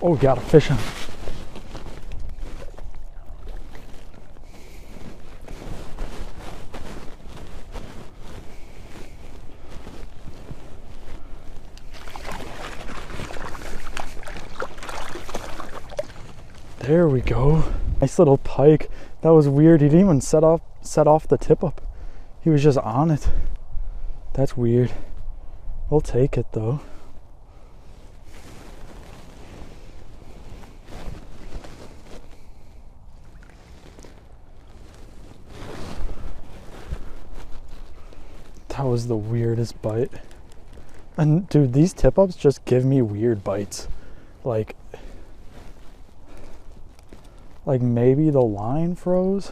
Oh, got a fish on. There we go. Nice little pike. That was weird. He didn't even set off the tip up. He was just on it. That's weird. We'll take it though. That was the weirdest bite. And dude, these tip ups just give me weird bites. Like maybe the line froze.